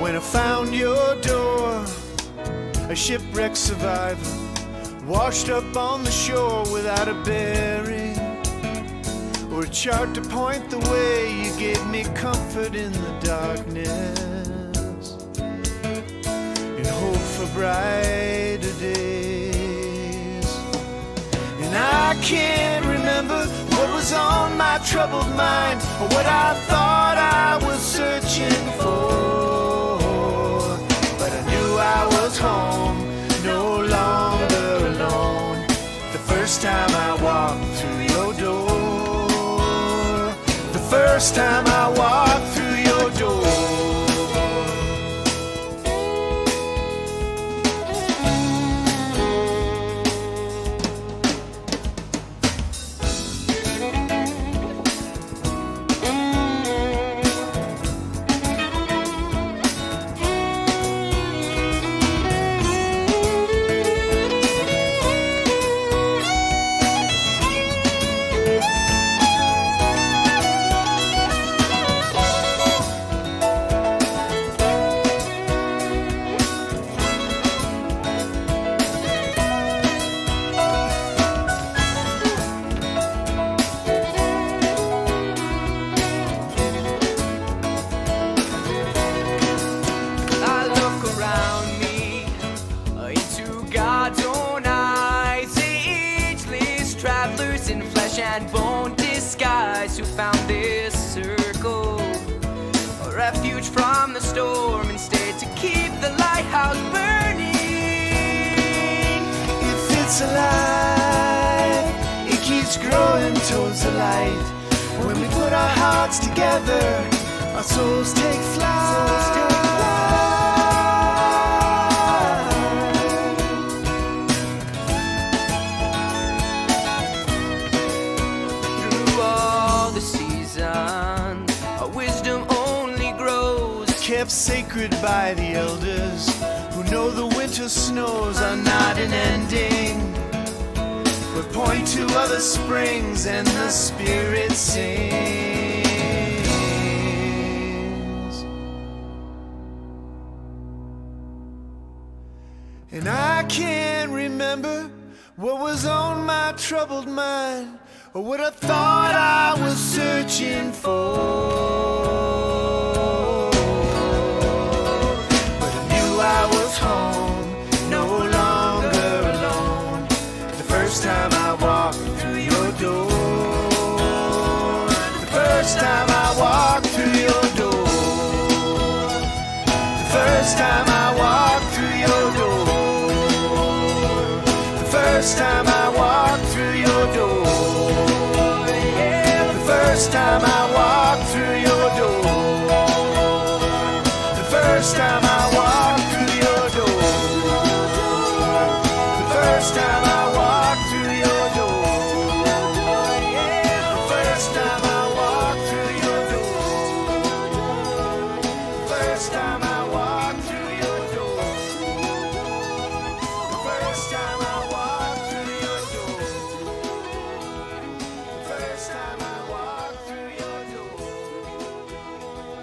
When I found your door, a shipwrecked survivor, washed up on the shore without a bearing or a chart to point the way. You gave me comfort in the darkness and hope for brighter days. And I can't remember what was on my troubled mind or what I thought I was searching for, but I knew I was home, no longer alone, the first time I walked through your door, the first time I walked through your door. And bone disguise who found this circle, a refuge from the storm instead to keep the lighthouse burning. If it's alive, it keeps growing towards the light. When we put our hearts together, our souls take flight. Kept sacred by the elders who know the winter snows are not an ending, but point to other springs and the spirit sings. And I can't remember what was on my troubled mind or what I thought I was searching for. I was home, no longer alone, the first time I walked through your door, the first time I walked through your door, the first time I walked through your door, the first time I walked through your door, yeah, the first time I walked through your door, the first time I walked through your door, the first time I walked through your door, yeah, the first time I walked through your door, the first time I walked through your door, the first time I walked through your door, the first time I walked through your door,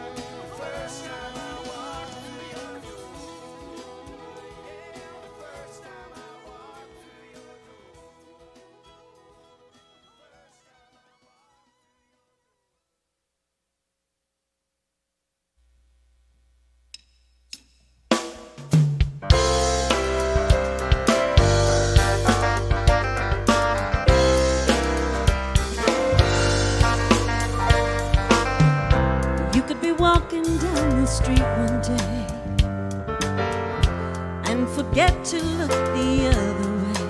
the first time I walked through your door. Walking down the street one day and forget to look the other way.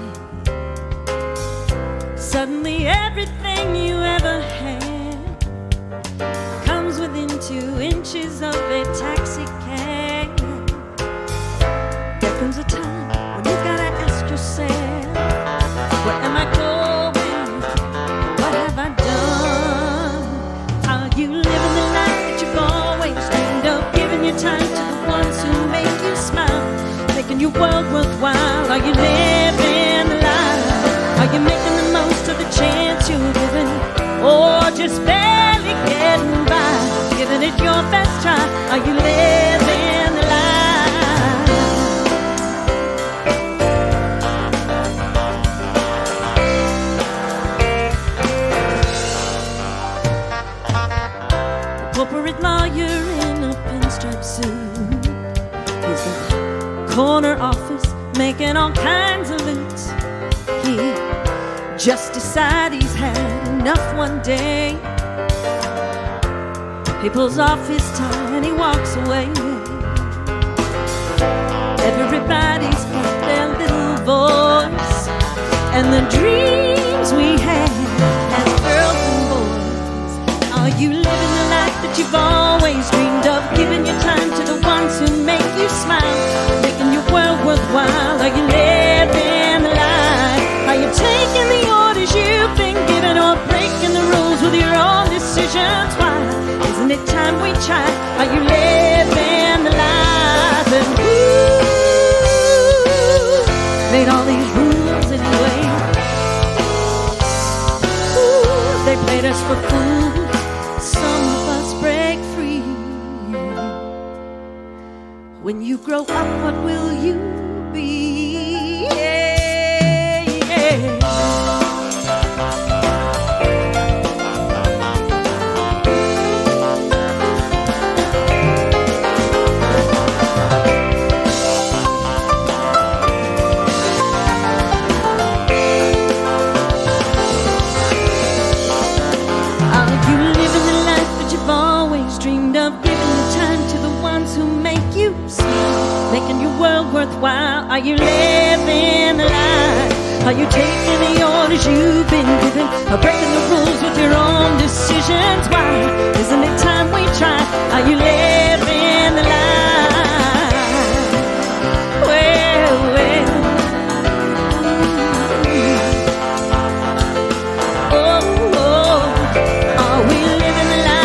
Suddenly everything you ever had comes within 2 inches of a taxi cab. There comes a time when you gotta ask yourself, where am I going? What have I done? Are you living the life that you've always dreamed of? Giving your time to the ones who make you smile, making your world worthwhile? Are you living the life? Are you making the most of the chance you're given, or just barely getting by, giving it your best try? Are you living the life? suit. He's got a corner office making all kinds of loot. He just decided he's had enough one day. He pulls off his tie and he walks away. Everybody's got their little voice, and the dreams we had as girls and boys. Are you living the life that you've always dreamed of? Giving your time to the ones who make you smile, making your world worthwhile. Are you living the life? Are you taking the orders you've been given, or breaking the rules with your own decisions? Why isn't it time we try? Are you living the life? And made all these rules anyway. Ooh, they played us for fools. Some of us break free. When you grow up, what will you be? Yeah, yeah. Making your world worthwhile. Are you living the life? Are you taking the orders you've been given, or breaking the rules with your own decisions? Why isn't it time we try? Are you living the life? Well, are we living the life?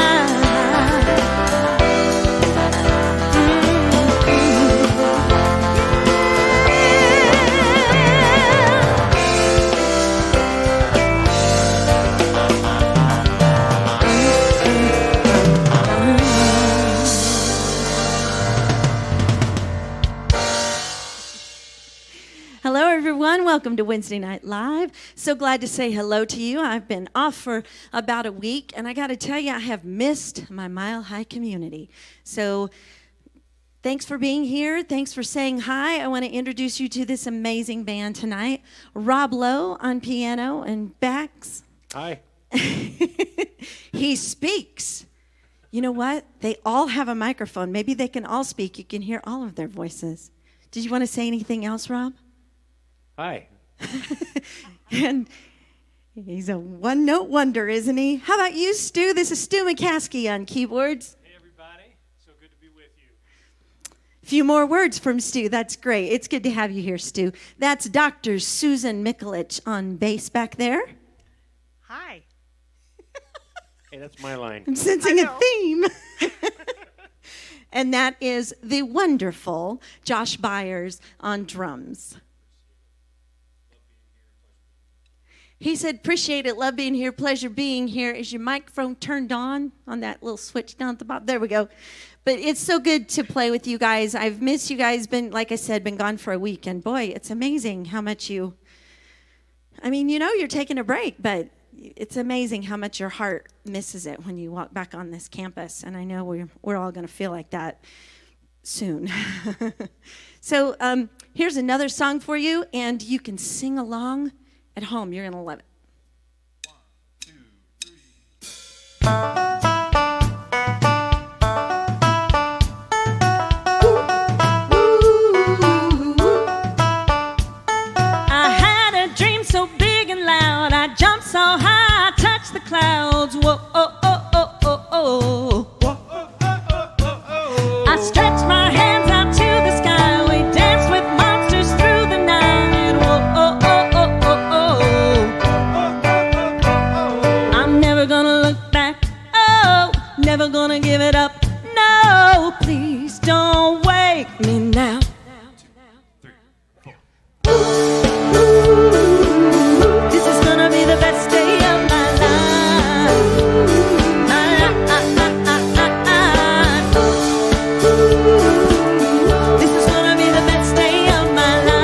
Welcome to Wednesday Night Live. So glad to say hello to you. I've been off for about a week, and I got to tell you, I have missed my Mile High community. So thanks for being here. Thanks for saying hi. I want to introduce you to this amazing band tonight. Rob Lowe on piano and Bax. Hi. He speaks. You know what? They all have a microphone. Maybe they can all speak. You can hear all of their voices. Did you want to say anything else, Rob? Hi. And he's a one-note wonder, isn't he? How about you, Stu? This is Stu McCaskey on keyboards. Hey, everybody. So good to be with you. A few more words from Stu. That's great. It's good to have you here, Stu. That's Dr. Susan Mikulich on bass back there. Hi. Hey, that's my line. I'm sensing a theme. And that is the wonderful Josh Byers on drums. He said, appreciate it, love being here, pleasure being here. Is your microphone turned on that little switch down at the bottom? There we go. But it's so good to play with you guys. I've missed you guys, like I said, been gone for a week. And boy, it's amazing how much you're taking a break, but it's amazing how much your heart misses it when you walk back on this campus. And I know we're all going to feel like that soon. So here's another song for you, and you can sing along at home. You're going to love it. 1, 2, 3. I had a dream so big and loud. I jumped so high, I touched the clouds. Whoa, oh, oh, oh, oh, oh. I stretched my hands out to the sky. We danced with monsters through the night. Whoa, oh, oh, oh, oh, oh. I'm never gonna look back. Oh, never gonna give it up. No, please don't wake me now. 2, 3, 4. This is gonna be the best day of my life. This is gonna be the best day of my life.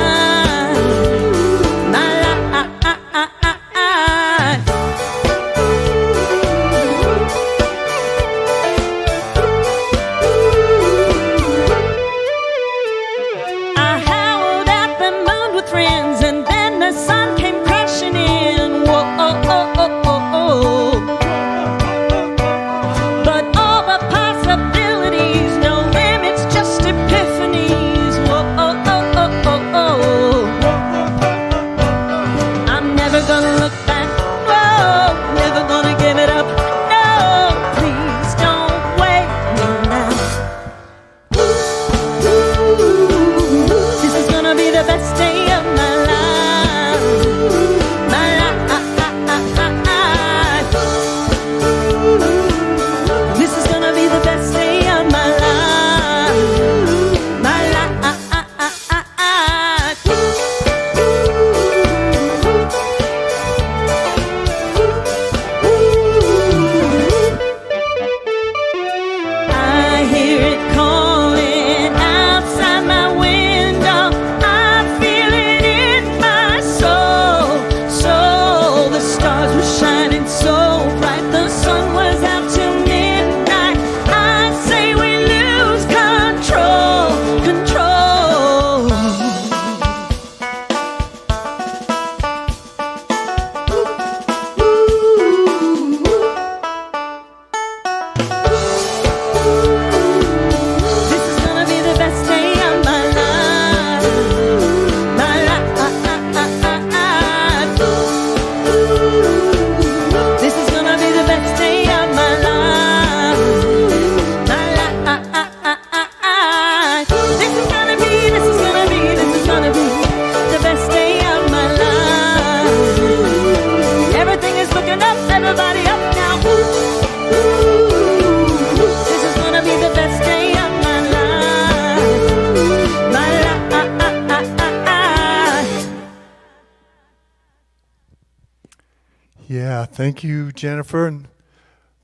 Yeah, thank you, Jennifer, and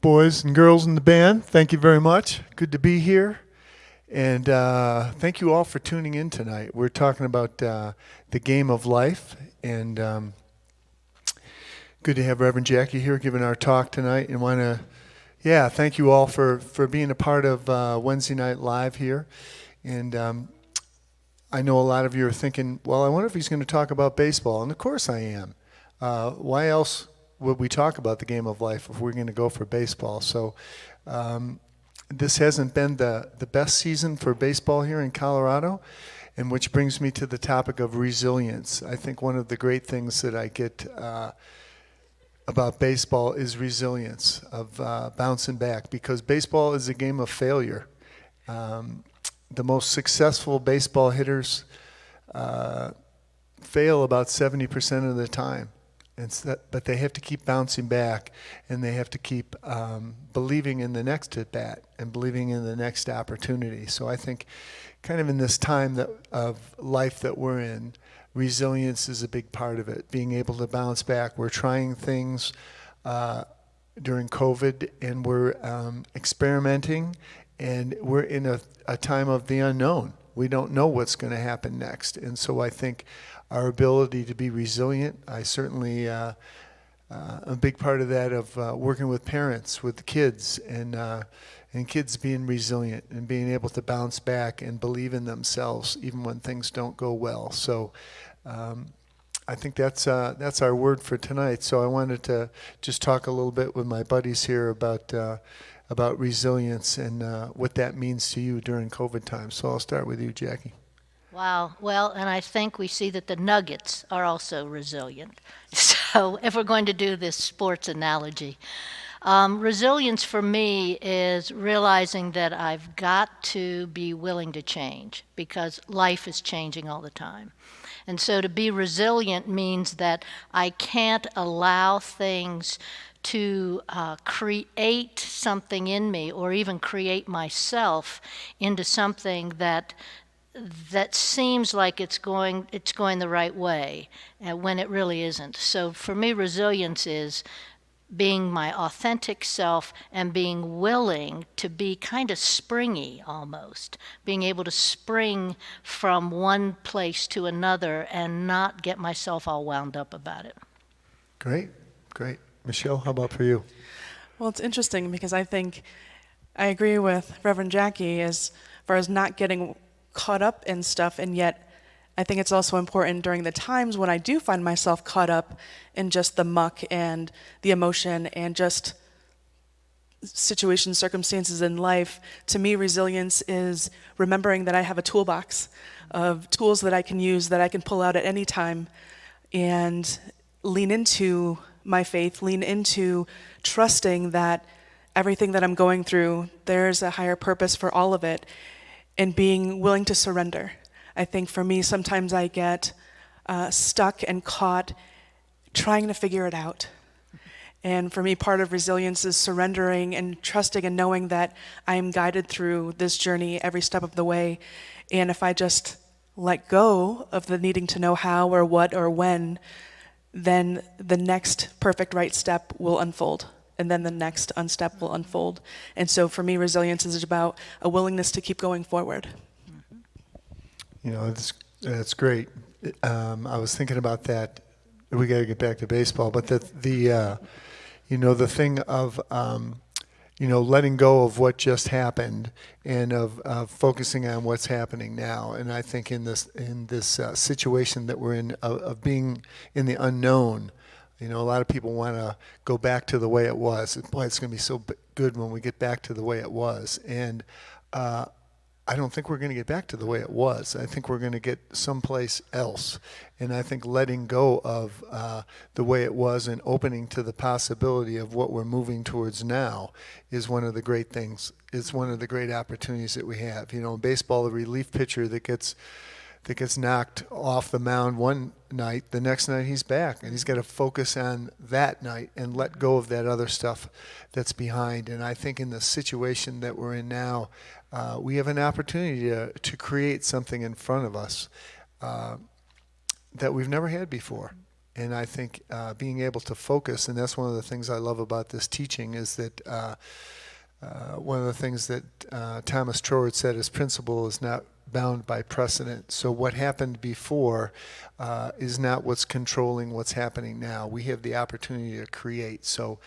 boys and girls in the band. Thank you very much. Good to be here. And thank you all for tuning in tonight. We're talking about the game of life. And good to have Reverend Jackie here giving our talk tonight. And want to, thank you all for being a part of Wednesday Night Live here. And I know a lot of you are thinking, well, I wonder if he's going to talk about baseball. And of course I am. Why else would we talk about the game of life if we're going to go for baseball? So this hasn't been the best season for baseball here in Colorado, and which brings me to the topic of resilience. I think one of the great things that I get about baseball is resilience, of bouncing back, because baseball is a game of failure. The most successful baseball hitters fail about 70% of the time. But they have to keep bouncing back, and they have to keep believing in the next at-bat and believing in the next opportunity. So I think kind of in this time of life that we're in, resilience is a big part of it, being able to bounce back. We're trying things during COVID, and we're experimenting, and we're in a time of the unknown. We don't know what's going to happen next. And so I think our ability to be resilient, I certainly, a big part of that of working with parents, with the kids, and kids being resilient and being able to bounce back and believe in themselves even when things don't go well. So I think that's our word for tonight. So I wanted to just talk a little bit with my buddies here about resilience and what that means to you during COVID time. So I'll start with you, Jackie. Wow. Well, and I think we see that the Nuggets are also resilient. So if we're going to do this sports analogy, resilience for me is realizing that I've got to be willing to change because life is changing all the time. And so to be resilient means that I can't allow things to create something in me, or even create myself into something that seems like it's going the right way, when it really isn't. So for me, resilience is being my authentic self and being willing to be kind of springy almost, being able to spring from one place to another and not get myself all wound up about it. Great. Michelle, how about for you? Well, it's interesting because I think I agree with Reverend Jackie as far as not getting caught up in stuff, and yet I think it's also important during the times when I do find myself caught up in just the muck and the emotion and just situations, circumstances in life. To me, resilience is remembering that I have a toolbox of tools that I can use, that I can pull out at any time, and lean into my faith, lean into trusting that everything that I'm going through, there's a higher purpose for all of it, and being willing to surrender. I think for me, sometimes I get stuck and caught trying to figure it out. And for me, part of resilience is surrendering and trusting and knowing that I am guided through this journey every step of the way. And if I just let go of the needing to know how or what or when, then the next perfect right step will unfold. And then the next unstep will unfold. And so for me, resilience is about a willingness to keep going forward. You know, that's great. I was thinking about that. We got to get back to baseball, but the thing of letting go of what just happened and of focusing on what's happening now. And I think in this situation that we're in of being in the unknown, a lot of people want to go back to the way it was. Boy, it's going to be so good when we get back to the way it was. And I don't think we're going to get back to the way it was. I think we're going to get someplace else. And I think letting go of the way it was and opening to the possibility of what we're moving towards now is one of the great things. It's one of the great opportunities that we have. In baseball, the relief pitcher that gets knocked off the mound one night, the next night he's back, and he's got to focus on that night and let go of that other stuff that's behind. And I think in the situation that we're in now, we have an opportunity to create something in front of us that we've never had before. And I think being able to focus, and that's one of the things I love about this teaching, is that one of the things that Thomas Troward said is principle is not bound by precedent. So what happened before is not what's controlling what's happening now. We have the opportunity to create. So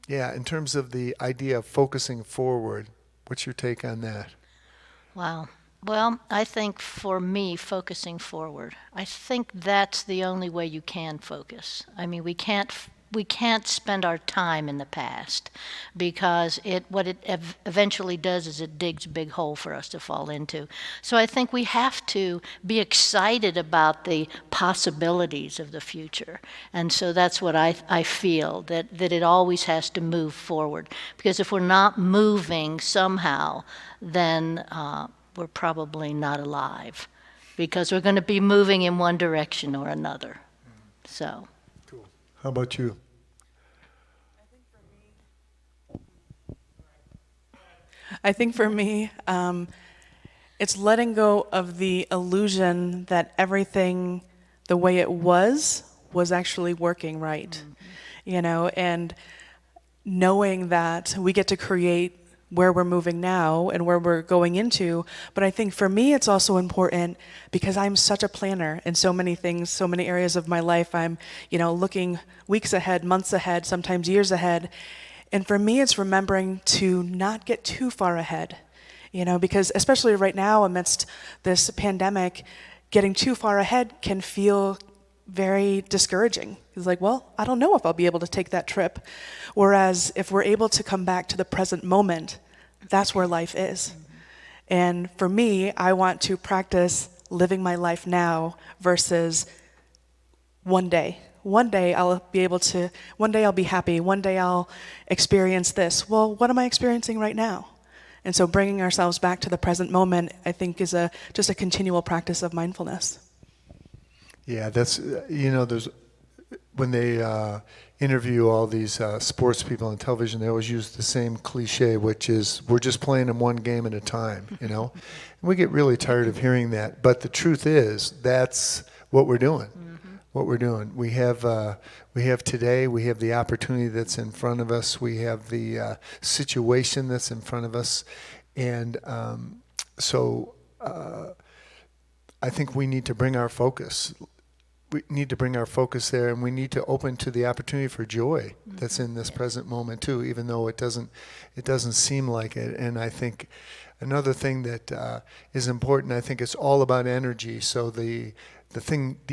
yeah, in terms of the idea of focusing forward, what's your take on that? Wow. Well, I think for me, focusing forward, I think that's the only way you can focus. I mean, we can't spend our time in the past, because what it eventually does is it digs a big hole for us to fall into. So I think we have to be excited about the possibilities of the future. And so that's what I feel, that it always has to move forward. Because if we're not moving somehow, then we're probably not alive, because we're going to be moving in one direction or another. So. Cool. How about you? I think for me, it's letting go of the illusion that everything the way it was actually working right. You know, and knowing that we get to create where we're moving now and where we're going into. But I think for me, it's also important because I'm such a planner in so many things, so many areas of my life. I'm, looking weeks ahead, months ahead, sometimes years ahead. And for me, it's remembering to not get too far ahead, because especially right now amidst this pandemic, getting too far ahead can feel very discouraging. It's like, well, I don't know if I'll be able to take that trip. Whereas if we're able to come back to the present moment, that's where life is. And for me, I want to practice living my life now versus one day. One day I'll be happy. One day I'll experience this. Well, what am I experiencing right now? And so bringing ourselves back to the present moment, I think, is just a continual practice of mindfulness. Yeah, that's, there's, when they interview all these sports people on television, they always use the same cliche, which is, we're just playing them one game at a time, And we get really tired of hearing that. But the truth is, that's what we're doing. What we're doing. We have today, we have the opportunity that's in front of us, we have the situation that's in front of us, and so I think we need to bring our focus. We need to bring our focus there, and we need to open to the opportunity for joy that's in this present moment too, even though it doesn't seem like it. And I think another thing that is important, I think it's all about energy. So the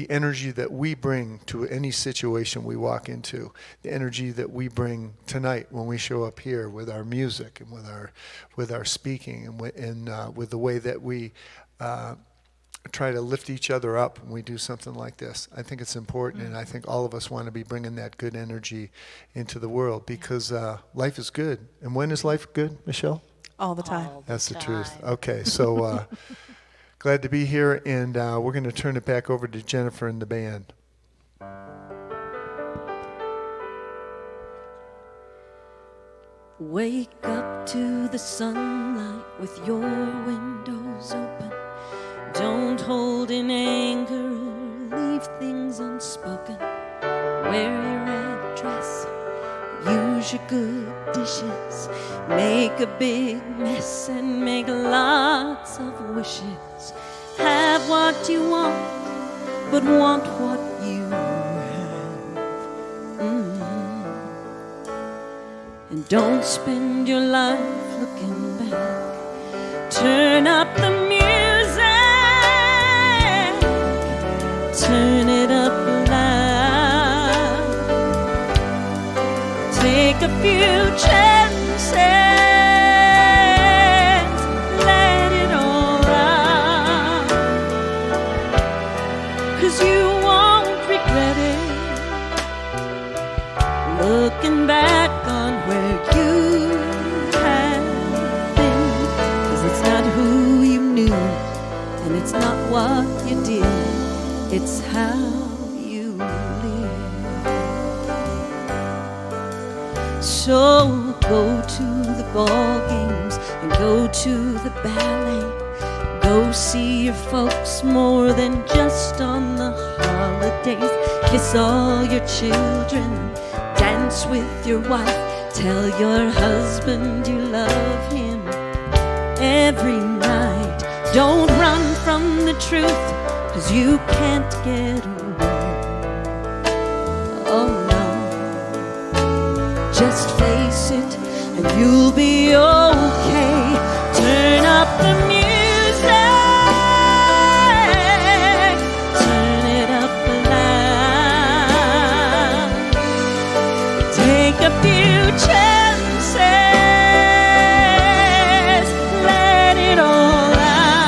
energy that we bring to any situation we walk into, the energy that we bring tonight when we show up here with our music and with our speaking and with the way that we try to lift each other up when we do something like this. I think it's important, and I think all of us want to be bringing that good energy into the world, because life is good. And when is life good, Michelle? All the time. That's the truth. Okay, so glad to be here, and we're going to turn it back over to Jennifer and the band. Wake up to the sunlight with your windows open. Don't hold in anger or leave things unspoken. Wear your red dress, use your good dishes. Make a big mess and make lots of wishes. Have what you want, but want what you have. And don't spend your life looking back. Turn up the music. Turn it up loud. Take a few chances. Let it all out. 'Cause you won't regret it. Looking back on where you have been. 'Cause it's not who you knew, and it's not what you did. It's how you live. So go to the ball games and go to the ballet. Go see your folks more than just on the holidays. Kiss all your children, dance with your wife, tell your husband you love him every night. Don't run from the truth, 'cause you can't get away. Oh no, just face it and you'll be okay. Turn up the music, turn it up loud. Take a few chances, let it all out,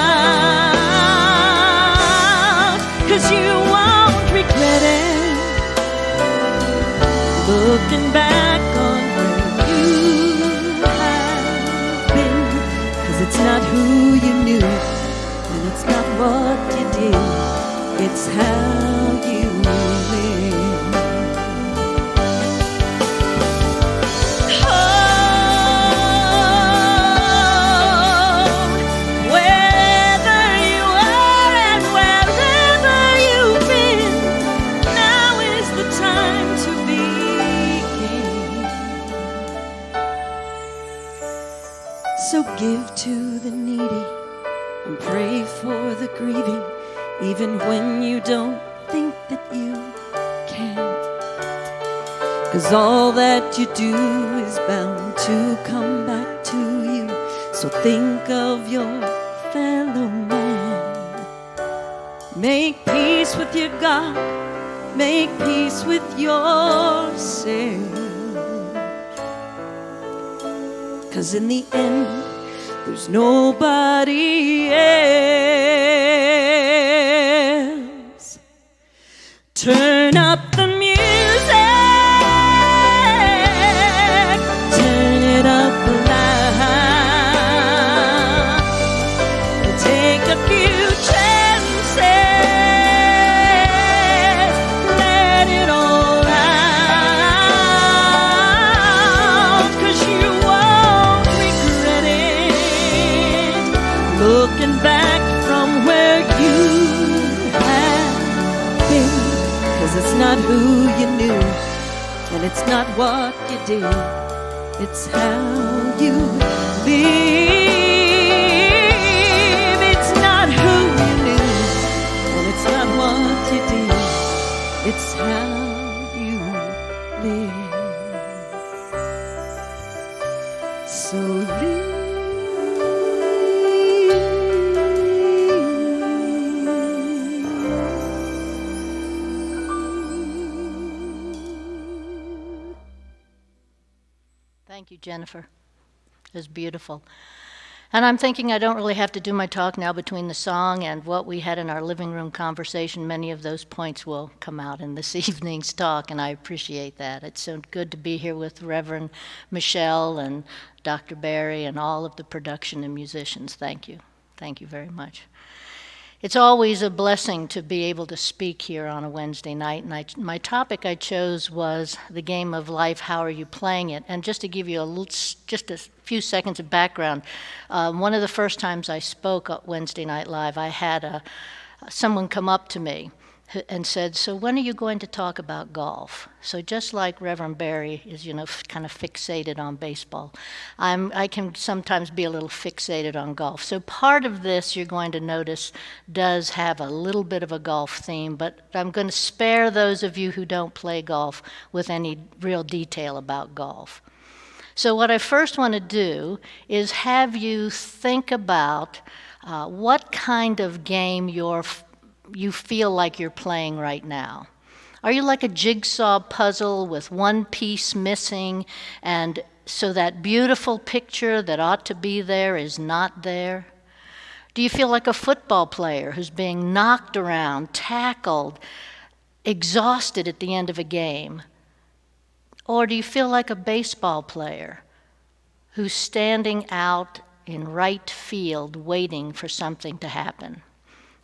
'cause you won't regret it. Looking back on where you have been, 'cause it's not who you knew, and it's not what you did, it's how you live. Oh, wherever you are and wherever you've been, now is the time to begin. So give to the needy and pray for the grieving, even when you don't think that you can. 'Cause all that you do is bound to come back to you. So think of your fellow man. Make peace with your God, make peace with yourself. 'Cause in the end, there's nobody else. Turn up the music, turn it up loud. Take a few chances, let it all out, 'cause you won't regret it. Looking back from where you have been, 'cause it's not who you knew, and it's not what you did, it's how you live. It's not who you knew, and it's not what you did, it's how you live. So Thank you, Jennifer. It was beautiful. And I'm thinking I don't really have to do my talk now. Between the song and what we had in our living room conversation, many of those points will come out in this evening's talk, and I appreciate that. It's so good to be here with Reverend Michelle and Dr. Barry and all of the production and musicians. Thank you. Thank you very much. It's always a blessing to be able to speak here on a Wednesday night, and my topic I chose was the game of life, how are you playing it? And just to give you just a few seconds of background, one of the first times I spoke at Wednesday Night Live, I had someone come up to me and said, so when are you going to talk about golf? So just like Reverend Barry is, kind of fixated on baseball, I can sometimes be a little fixated on golf. So part of this, you're going to notice, does have a little bit of a golf theme, but I'm going to spare those of you who don't play golf with any real detail about golf. So what I first want to do is have you think about what kind of game you feel like you're playing right now. Are you like a jigsaw puzzle with one piece missing, and so that beautiful picture that ought to be there is not there? Do you feel like a football player who's being knocked around, tackled, exhausted at the end of a game? Or do you feel like a baseball player who's standing out in right field waiting for something to happen?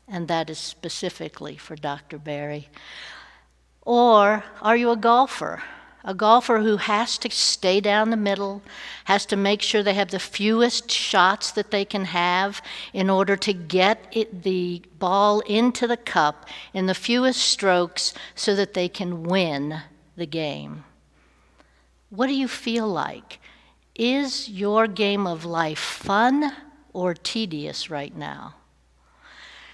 And that is specifically for Dr. Barry. Or are you a golfer A golfer who has to stay down the middle, has to make sure they have the fewest shots that they can have in order to get the ball into the cup in the fewest strokes so that they can win the game. What do you feel like? Is your game of life fun or tedious right now?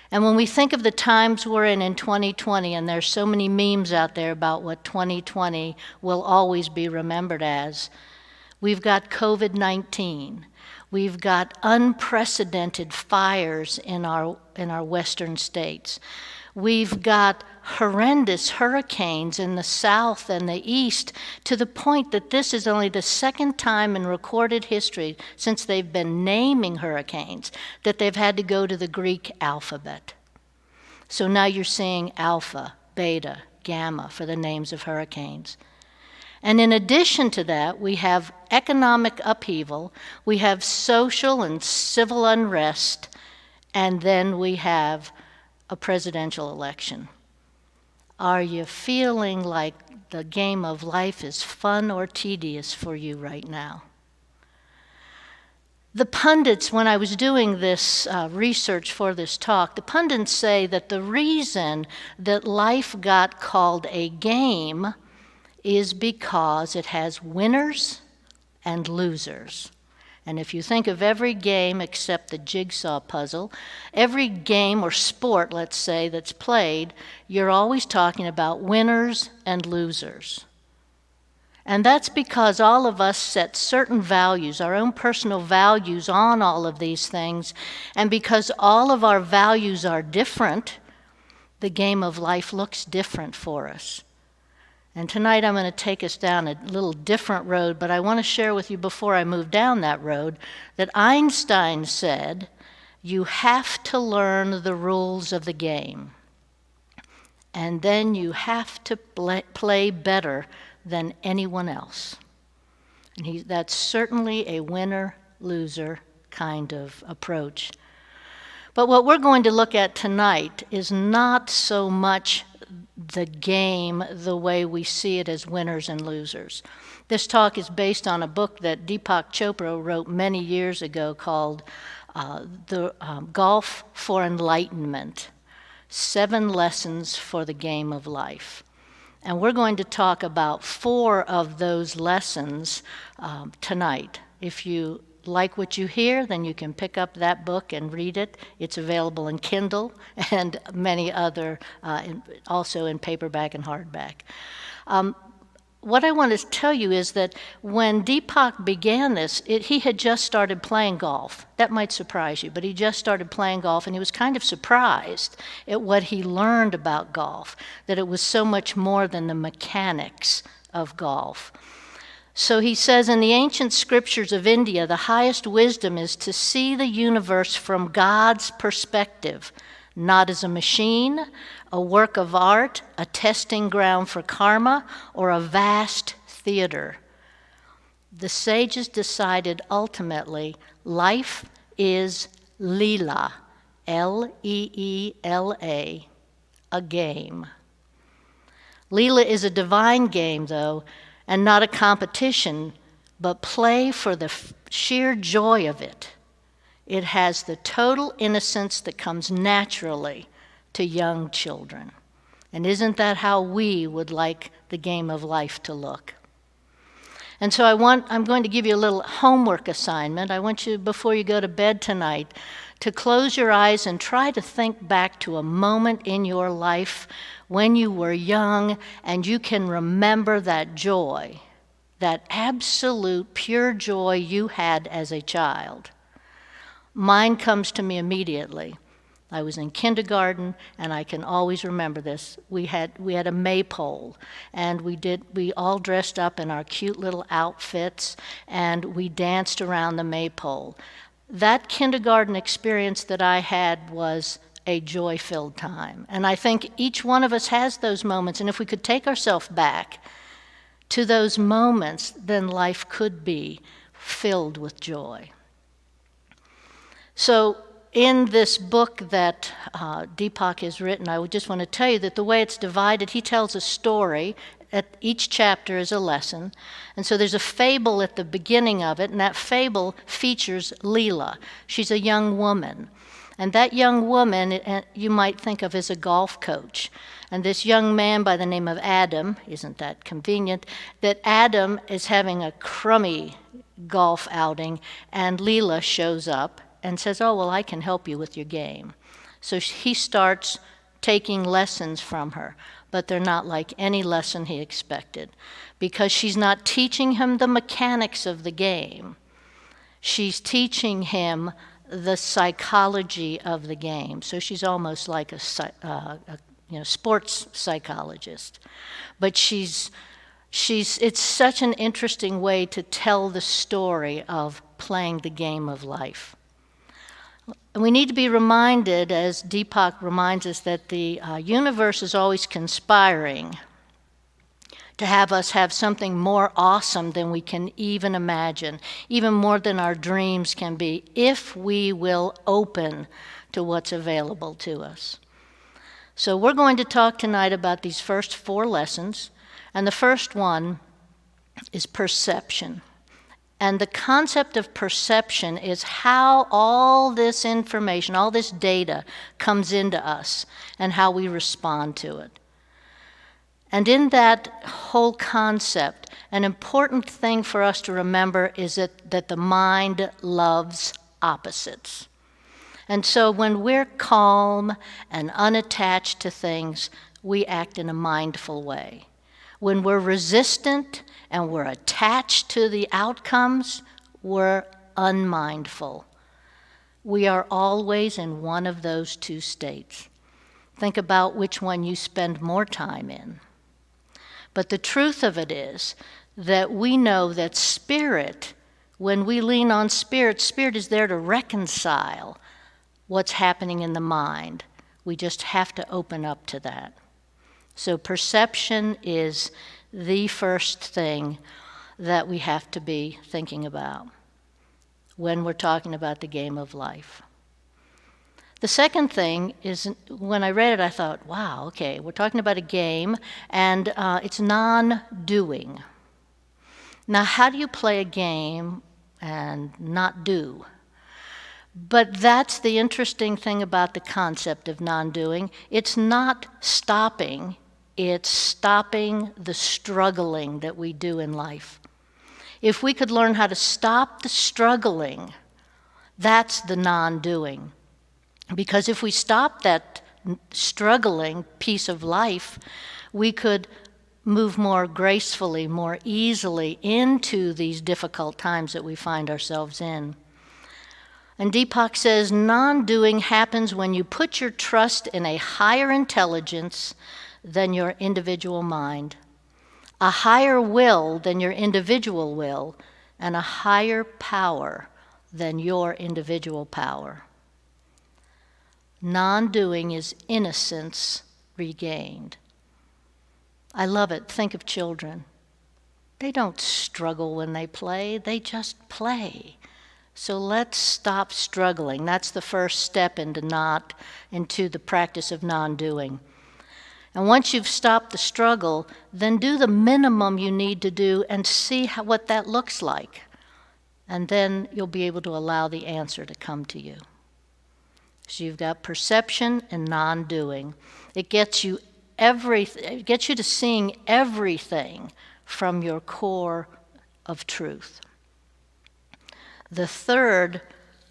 And when we think of the times we're in 2020, and there's so many memes out there about what 2020 will always be remembered as, we've got COVID-19. We've got unprecedented fires in our western states. We've got horrendous hurricanes in the south and the east, to the point that this is only the second time in recorded history since they've been naming hurricanes that they've had to go to the Greek alphabet. So now you're seeing alpha, beta, gamma for the names of hurricanes. And in addition to that, we have economic upheaval, we have social and civil unrest, and then we have a presidential election. Are you feeling like the game of life is fun or tedious for you right now? The pundits, when I was doing this research for this talk, the pundits say that the reason that life got called a game is because it has winners and losers. And if you think of every game except the jigsaw puzzle, every game or sport, let's say, that's played, you're always talking about winners and losers. And that's because all of us set certain values, our own personal values on all of these things, and because all of our values are different, the game of life looks different for us. And tonight I'm going to take us down a little different road, but I want to share with you before I move down that road that Einstein said, you have to learn the rules of the game, and then you have to play better than anyone else. And that's certainly a winner-loser kind of approach. But what we're going to look at tonight is not so much the game the way we see it as winners and losers. This talk is based on a book that Deepak Chopra wrote many years ago called Golf for Enlightenment, 7 Lessons for the Game of Life. And we're going to talk about 4 of those lessons tonight. If you like what you hear, then you can pick up that book and read it. It's available in Kindle and many other, also in paperback and hardback. What I want to tell you is that when Deepak began this, he had just started playing golf. That might surprise you, but he just started playing golf, and he was kind of surprised at what he learned about golf, that it was so much more than the mechanics of golf. So he says, in the ancient scriptures of India, the highest wisdom is to see the universe from God's perspective, not as a machine, a work of art, a testing ground for karma, or a vast theater. The sages decided ultimately life is Leela, L-E-E-L-A, a game. Leela is a divine game, though, and not a competition, but play for the sheer joy of it. It has the total innocence that comes naturally to young children. And isn't that how we would like the game of life to look? And so I'm going to give you a little homework assignment. I want you, before you go to bed tonight, to close your eyes and try to think back to a moment in your life when you were young and you can remember that joy, that absolute pure joy you had as a child. Mine comes to me immediately. I was in kindergarten, and I can always remember this. We had a maypole, and we all dressed up in our cute little outfits, and we danced around the maypole. That kindergarten experience that I had was a joy-filled time. And I think each one of us has those moments, and if we could take ourselves back to those moments, then life could be filled with joy. So in this book that Deepak has written, I would just want to tell you that the way it's divided, he tells a story at each chapter is a lesson. And so there's a fable at the beginning of it, and that fable features Leela. She's a young woman. And that young woman, you might think of as a golf coach. And this young man by the name of Adam, isn't that convenient, that Adam is having a crummy golf outing, and Leela shows up and says, oh, well, I can help you with your game. So he starts taking lessons from her, but they're not like any lesson he expected, because she's not teaching him the mechanics of the game. She's teaching him the psychology of the game. So she's almost like a sports psychologist. But it's such an interesting way to tell the story of playing the game of life. And we need to be reminded, as Deepak reminds us, that the universe is always conspiring to have us have something more awesome than we can even imagine, even more than our dreams can be, if we will open to what's available to us. So we're going to talk tonight about these first 4 lessons, and the first one is perception. And the concept of perception is how all this information, all this data comes into us and how we respond to it. And in that whole concept, an important thing for us to remember is that the mind loves opposites. And so when we're calm and unattached to things, we act in a mindful way. When we're resistant and we're attached to the outcomes, we're unmindful. We are always in one of those 2 states. Think about which one you spend more time in. But the truth of it is that we know that spirit, when we lean on spirit, spirit is there to reconcile what's happening in the mind. We just have to open up to that. So perception is the first thing that we have to be thinking about when we're talking about the game of life. The second thing is, when I read it, I thought, wow, okay, we're talking about a game, and it's non-doing. Now, how do you play a game and not do? But that's the interesting thing about the concept of non-doing. It's not stopping, it's stopping the struggling that we do in life. If we could learn how to stop the struggling, that's the non-doing. Because if we stop that struggling piece of life, we could move more gracefully, more easily into these difficult times that we find ourselves in. And Deepak says, non-doing happens when you put your trust in a higher intelligence than your individual mind, a higher will than your individual will, and a higher power than your individual power. Non-doing is innocence regained. I love it. Think of children. They don't struggle when they play, they just play. So let's stop struggling. That's the first step into the practice of non-doing. And once you've stopped the struggle, then do the minimum you need to do and see what that looks like. And then you'll be able to allow the answer to come to you. So you've got perception and non-doing. It gets you to seeing everything from your core of truth. The third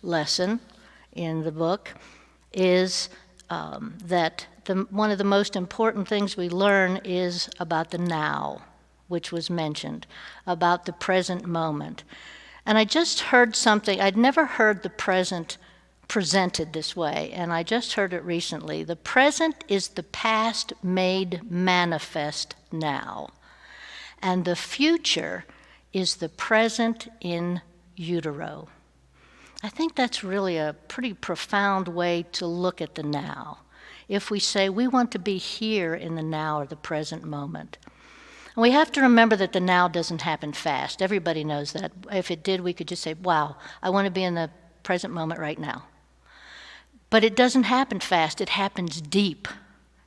lesson in the book is that one of the most important things we learn is about the now, which was mentioned, about the present moment. And I just heard something, I'd never heard the present presented this way, and I just heard it recently. The present is the past made manifest now, and the future is the present in utero. I think that's really a pretty profound way to look at the now. If we say we want to be here in the now or the present moment. And we have to remember that the now doesn't happen fast. Everybody knows that. If it did, we could just say, wow, I want to be in the present moment right now. But it doesn't happen fast. It happens deep.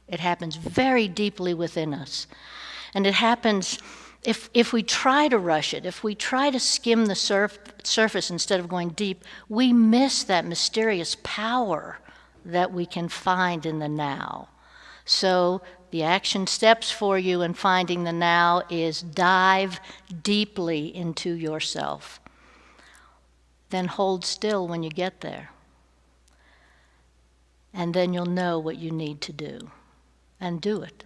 It happens very deeply within us. And it happens if we try to rush it, if we try to skim the surface instead of going deep, we miss that mysterious power that we can find in the now. So the action steps for you in finding the now is dive deeply into yourself. Then hold still when you get there. And then you'll know what you need to do. And do it.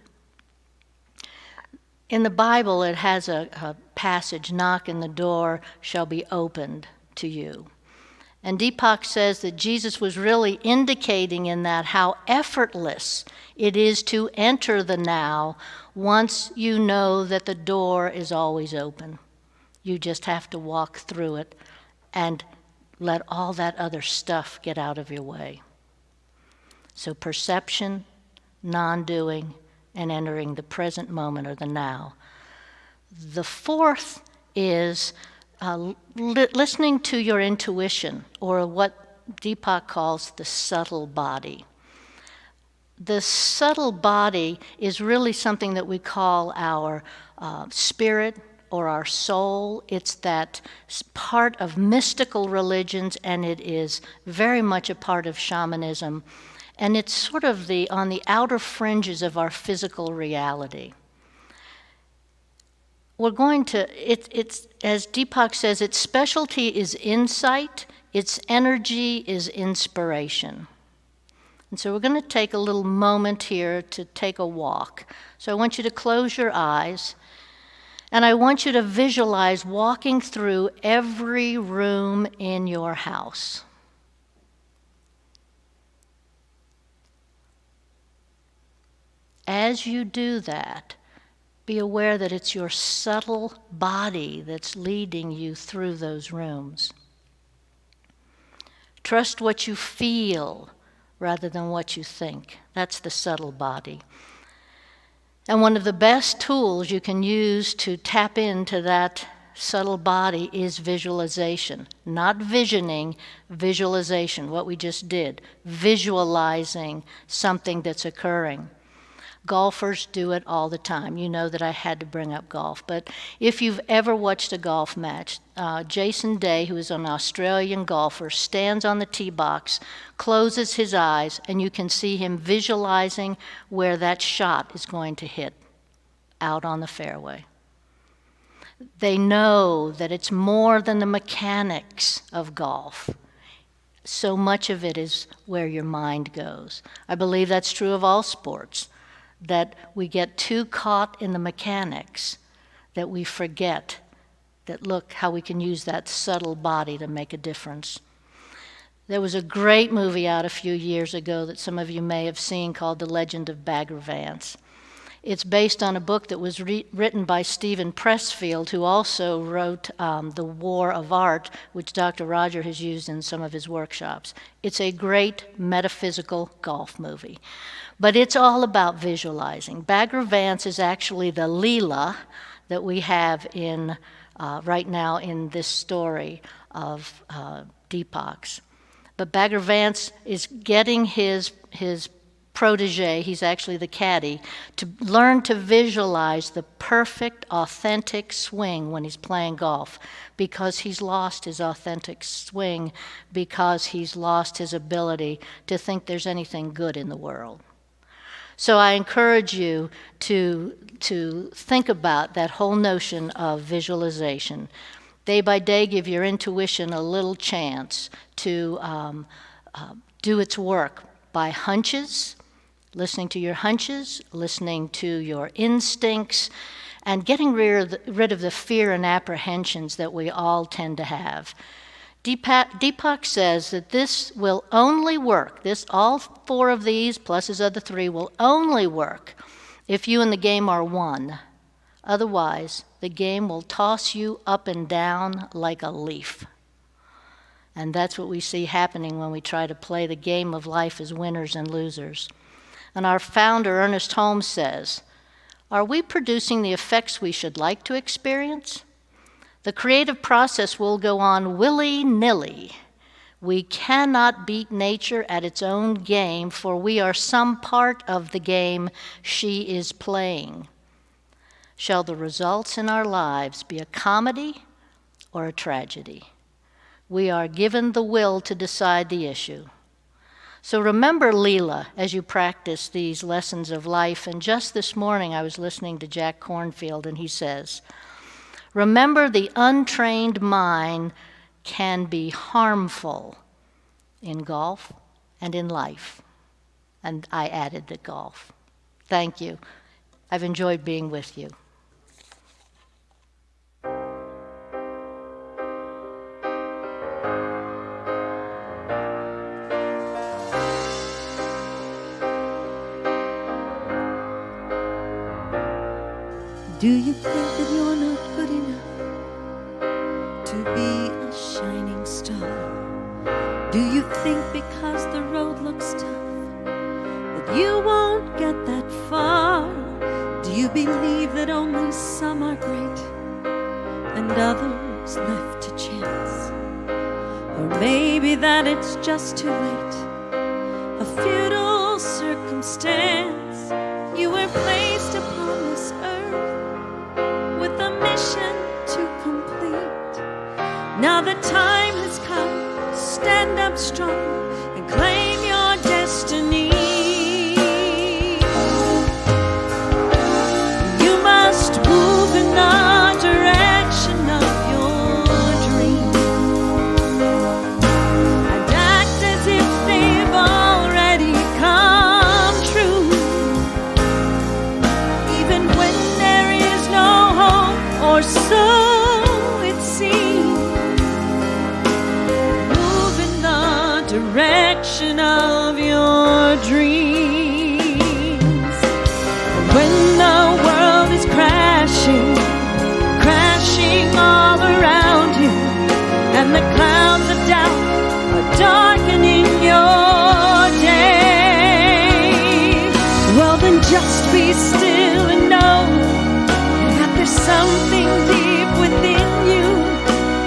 In the Bible, it has a passage, knock and the door shall be opened to you. And Deepak says that Jesus was really indicating in that how effortless it is to enter the now once you know that the door is always open. You just have to walk through it and let all that other stuff get out of your way. So perception, non-doing, and entering the present moment or the now. The fourth is listening to your intuition, or what Deepak calls the subtle body. The subtle body is really something that we call our spirit or our soul. It's that part of mystical religions, and it is very much a part of shamanism. And it's sort of on the outer fringes of our physical reality. We're going to, it's as Deepak says, its specialty is insight, its energy is inspiration. And so we're going to take a little moment here to take a walk. So I want you to close your eyes, and I want you to visualize walking through every room in your house. As you do that, be aware that it's your subtle body that's leading you through those rooms. Trust what you feel rather than what you think. That's the subtle body. And one of the best tools you can use to tap into that subtle body is visualization. Not visioning, visualization, what we just did. Visualizing something that's occurring. Golfers do it all the time. You know that I had to bring up golf. But if you've ever watched a golf match, Jason Day, who is an Australian golfer, stands on the tee box, closes his eyes, and you can see him visualizing where that shot is going to hit out on the fairway. They know that it's more than the mechanics of golf. So much of it is where your mind goes. I believe that's true of all sports. That we get too caught in the mechanics that we forget that look how we can use that subtle body to make a difference. There was a great movie out a few years ago that some of you may have seen called The Legend of Bagger Vance. It's based on a book that was written by Stephen Pressfield, who also wrote The War of Art, which Dr. Roger has used in some of his workshops. It's a great metaphysical golf movie. But it's all about visualizing. Bagger Vance is actually the Leela that we have in right now in this story of Deepak's. But Bagger Vance is getting his protege, he's actually the caddy, to learn to visualize the perfect, authentic swing when he's playing golf, because he's lost his authentic swing, because he's lost his ability to think there's anything good in the world. So I encourage you to think about that whole notion of visualization. Day by day, give your intuition a little chance to do its work by hunches, listening to your hunches, listening to your instincts, and getting rid of the fear and apprehensions that we all tend to have. Deepak says that this will only work, all four of these plus his other three will only work if you and the game are one. Otherwise, the game will toss you up and down like a leaf. And that's what we see happening when we try to play the game of life as winners and losers. And our founder, Ernest Holmes, says, "Are we producing the effects we should like to experience? The creative process will go on willy-nilly. We cannot beat nature at its own game, for we are some part of the game she is playing. shall the results in our lives be a comedy or a tragedy? We are given the will to decide the issue. So remember Leela as you practice these lessons of life. And just this morning I was listening to Jack Kornfield, and he says, remember the untrained mind can be harmful in golf and in life. And I added the golf. Thank you. I've enjoyed being with you. Do you think that you're not good enough to be a shining star? Do you think because the road looks tough that you won't get that far? Do you believe that only some are great and others left to chance? Or maybe that it's just too late, a futile circumstance? You were placed upon this earth with a mission to complete. Now the time has come, stand up strong and claim your destiny. You must move in the direction of your dream and act as if they've already come true, even when there is no hope, or so it seems. Move in the direction of your dreams. When the world is crashing, crashing all around you, and the clouds of doubt are darkening your day, well then just be still and know that there's something deep within you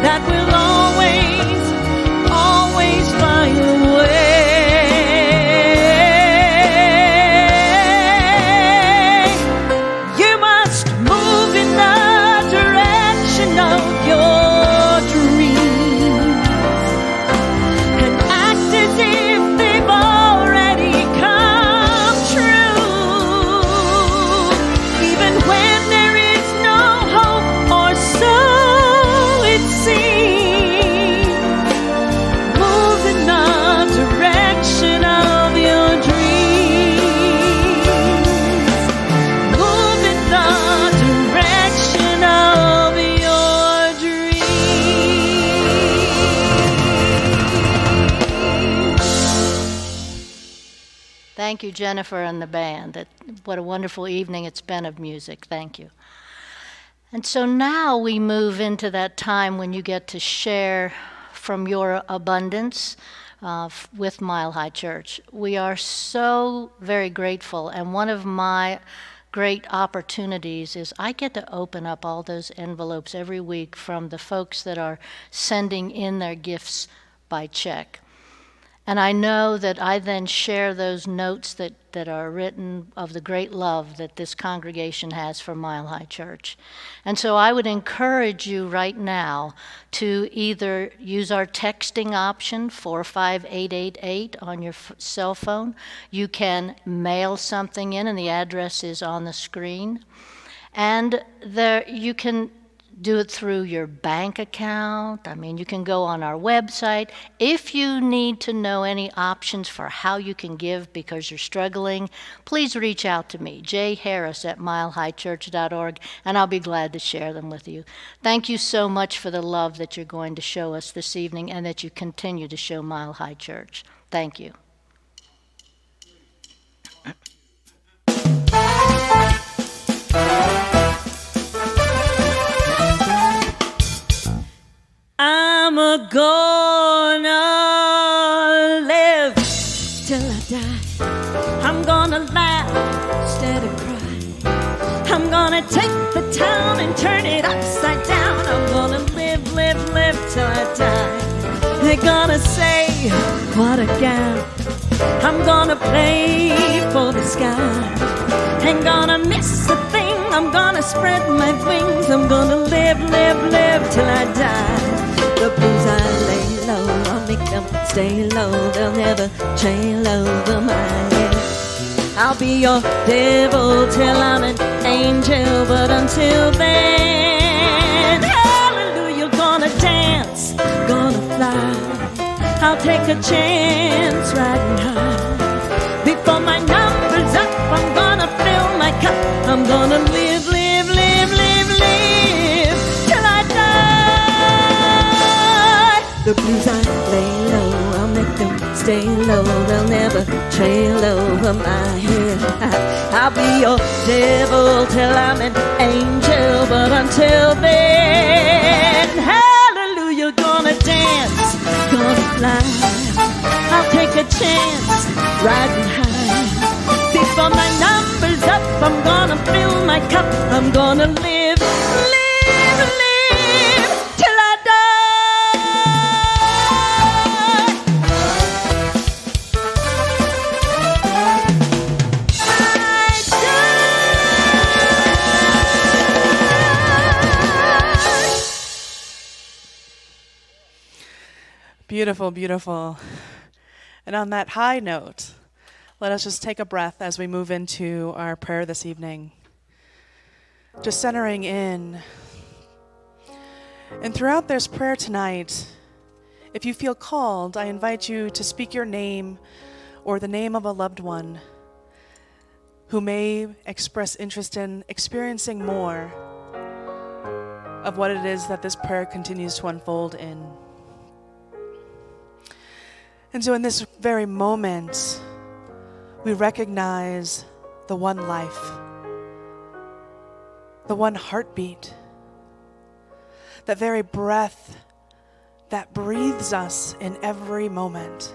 that will always, always find a way. You must move in the direction of your dreams and act as if they've already come true, even when there is no hope, or so it seems. Move in the direction of your dreams. Move in the direction of your dreams. Thank you, Jennifer and the band. What a wonderful evening it's been of music. Thank you. And so now we move into that time when you get to share from your abundance with Mile High Church. We are so very grateful, and one of my great opportunities is I get to open up all those envelopes every week from the folks that are sending in their gifts by check. And I know that I then share those notes that are written of the great love that this congregation has for Mile High Church. And so I would encourage you right now to either use our texting option, 45888, on your cell phone. You can mail something in, and the address is on the screen. And there you can do it through your bank account. I mean, you can go on our website. If you need to know any options for how you can give because you're struggling, please reach out to me, jharris@milehighchurch.org, and I'll be glad to share them with you. Thank you so much for the love that you're going to show us this evening and that you continue to show Mile High Church. Thank you. I'm gonna live till I die. I'm gonna laugh instead of cry. I'm gonna take the town and turn it upside down. I'm gonna live till I die. They're gonna say, what a gal. I'm gonna play for the sky. Ain't gonna miss a thing I'm gonna spread my wings. I'm gonna live, live, live till I die. The blues I lay low, I'll make them stay low. They'll never trail over my head. I'll be your devil till I'm an angel, but until then, hallelujah, gonna dance, gonna fly. I'll take a chance riding high. Before my number's up, I'm gonna fill my cup. I'm gonna live, live, live, live, live till I die. The blues I lay low, I'll make them stay low. They'll never trail over my head. I'll be your devil till I'm an angel, but until then, hallelujah, gonna dance, gonna fly. I'll take a chance riding high. Before my number's up, I'm gonna fill my cup. I'm gonna live, live, live till I Beautiful, beautiful. And on that high note, let us just take a breath as we move into our prayer this evening. Just centering in. And throughout this prayer tonight, if you feel called, I invite you to speak your name or the name of a loved one who may express interest in experiencing more of what it is that this prayer continues to unfold in. And so in this very moment, we recognize the one life, the one heartbeat, that very breath that breathes us in every moment,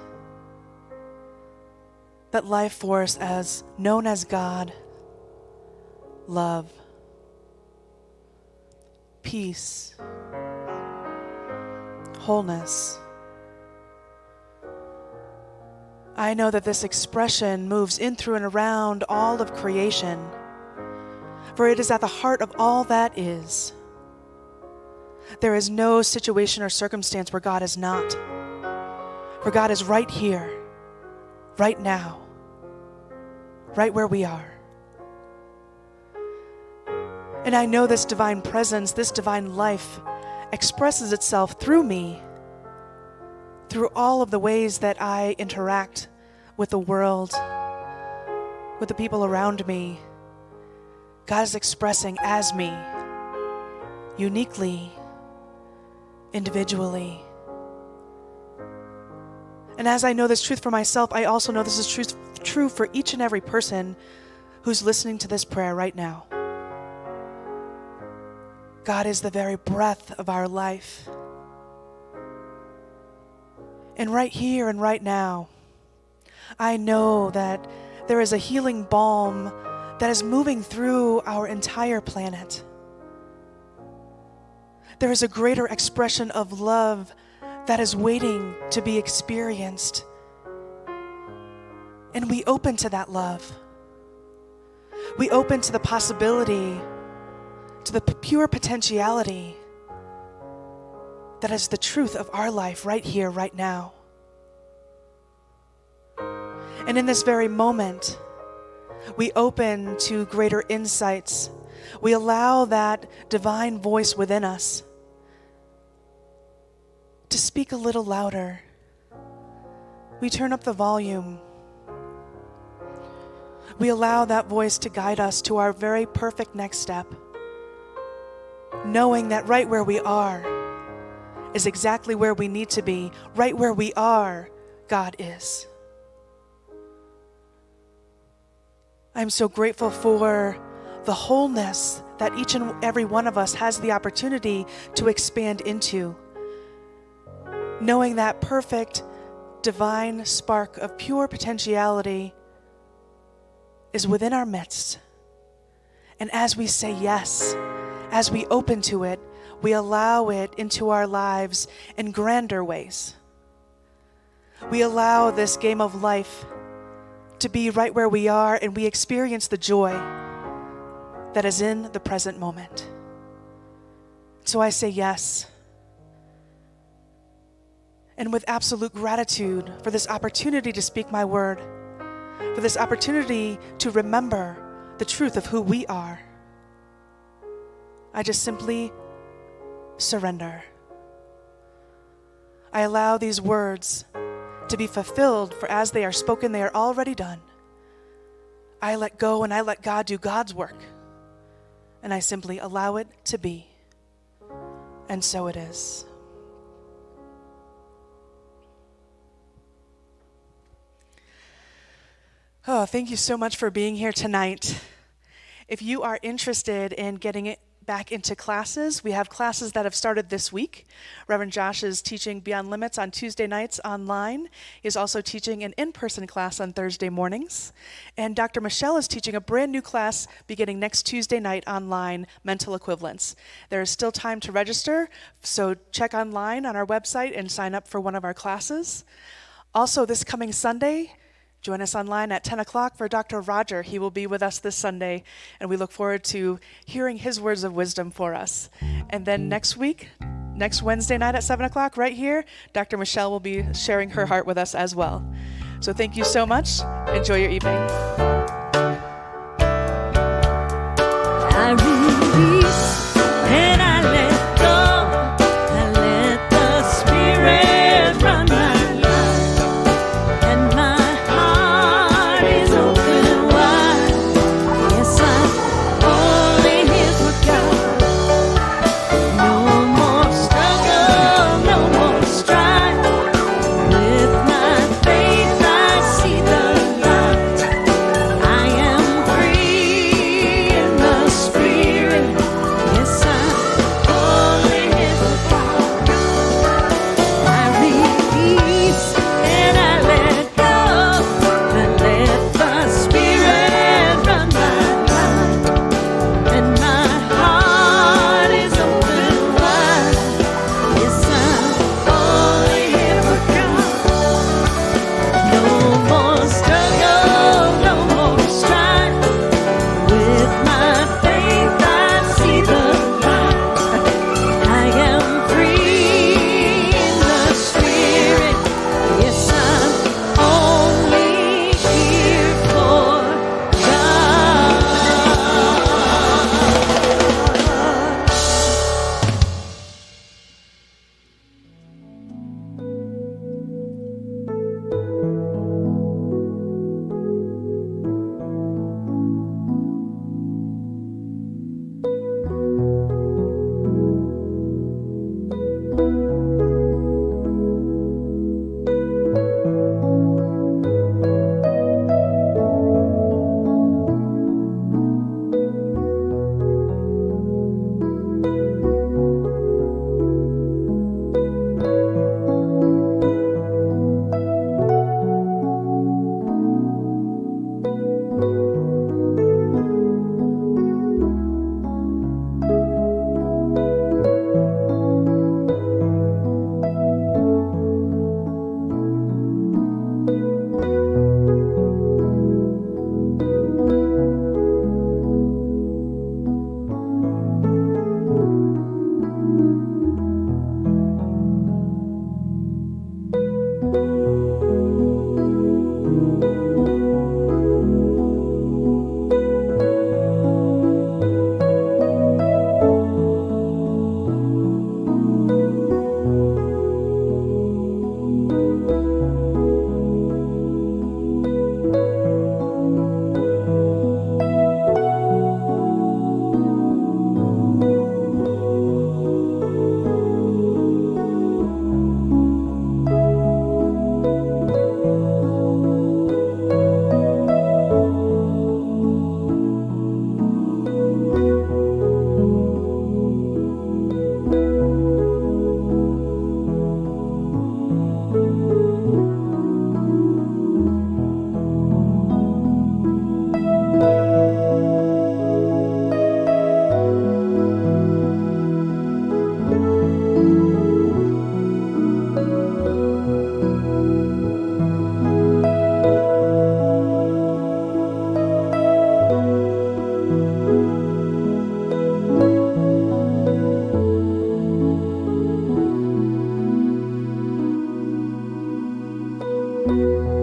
that life force as known as God, love, peace, wholeness. I know that this expression moves in, through, and around all of creation, for it is at the heart of all that is. There is no situation or circumstance where God is not, for God is right here, right now, right where we are. And I know this divine presence, this divine life expresses itself through me, through all of the ways that I interact with the world, with the people around me. God is expressing as me, uniquely, individually. And as I know this truth for myself, I also know this is true for each and every person who's listening to this prayer right now. God is the very breath of our life. And right here and right now, I know that there is a healing balm that is moving through our entire planet. There is a greater expression of love that is waiting to be experienced. And we open to that love. We open to the possibility, to the pure potentiality that is the truth of our life right here, right now. And in this very moment, we open to greater insights. We allow that divine voice within us to speak a little louder. We turn up the volume. We allow that voice to guide us to our very perfect next step, knowing that right where we are is exactly where we need to be. Right where we are, God is. I'm so grateful for the wholeness that each and every one of us has the opportunity to expand into, knowing that perfect, divine spark of pure potentiality is within our midst. And as we say yes, as we open to it, we allow it into our lives in grander ways. We allow this game of life to be right where we are, and we experience the joy that is in the present moment. So I say yes. And with absolute gratitude for this opportunity to speak my word, for this opportunity to remember the truth of who we are, I just simply surrender. I allow these words to be fulfilled, for as they are spoken, they are already done. I let go and I let God do God's work. And I simply allow it to be. And so it is. Oh, thank you so much for being here tonight. If you are interested in getting it back into classes, we have classes that have started this week. Reverend Josh is teaching Beyond Limits on Tuesday nights online. He's also teaching an in-person class on Thursday mornings. And Dr. Michelle is teaching a brand new class beginning next Tuesday night online, Mental Equivalence. There is still time to register, so check online on our website and sign up for one of our classes. Also, this coming Sunday, join us online at 10 o'clock for Dr. Roger. He will be with us this Sunday, and we look forward to hearing his words of wisdom for us. And then next week, next Wednesday night at 7 o'clock, right here, Dr. Michelle will be sharing her heart with us as well. So thank you so much. Enjoy your evening. I release and I let go. I let the Spirit run my life, and my heart is open wide. Yes, I'm only here for God. No more struggle, no more strife. With my faith, I see the light. I am free in the Spirit. you.